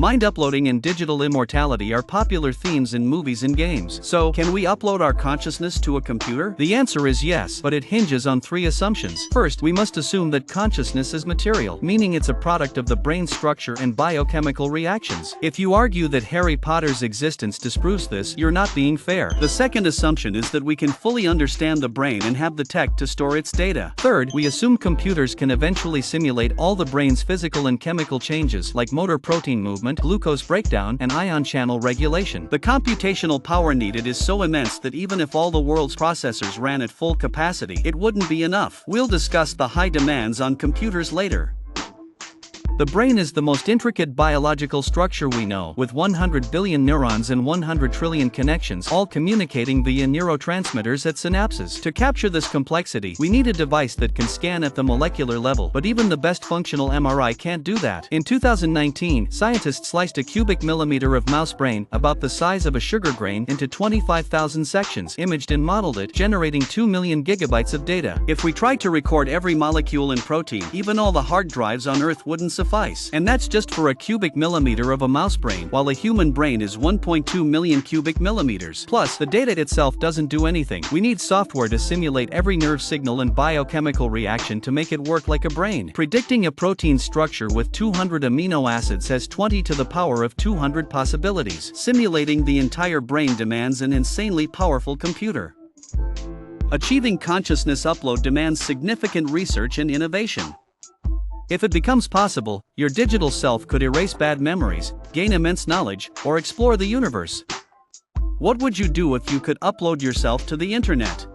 Mind uploading and digital immortality are popular themes in movies and games. So, can we upload our consciousness to a computer? The answer is yes, but it hinges on three assumptions. First, we must assume that consciousness is material, meaning it's a product of the brain structure and biochemical reactions. If you argue that Harry Potter's existence disproves this, you're not being fair. The second assumption is that we can fully understand the brain and have the tech to store its data. Third, we assume computers can eventually simulate all the brain's physical and chemical changes like motor protein movement, glucose breakdown, and ion channel regulation. The computational power needed is so immense that even if all the world's processors ran at full capacity, it wouldn't be enough. We'll discuss the high demands on computers later. The brain is the most intricate biological structure we know, with 100 billion neurons and 100 trillion connections, all communicating via neurotransmitters at synapses. To capture this complexity, we need a device that can scan at the molecular level, but even the best functional MRI can't do that. In 2019, scientists sliced a cubic millimeter of mouse brain, about the size of a sugar grain, into 25,000 sections, imaged and modeled it, generating 2 million gigabytes of data. If we tried to record every molecule and protein, even all the hard drives on Earth wouldn't suffice. And that's just for a cubic millimeter of a mouse brain, while a human brain is 1.2 million cubic millimeters. Plus, the data itself doesn't do anything. We need software to simulate every nerve signal and biochemical reaction to make it work like a brain. Predicting a protein structure with 200 amino acids has 20 to the power of 200 possibilities. Simulating the entire brain demands an insanely powerful computer. Achieving consciousness upload demands significant research and innovation. If it becomes possible, your digital self could erase bad memories, gain immense knowledge, or explore the universe. What would you do if you could upload yourself to the internet?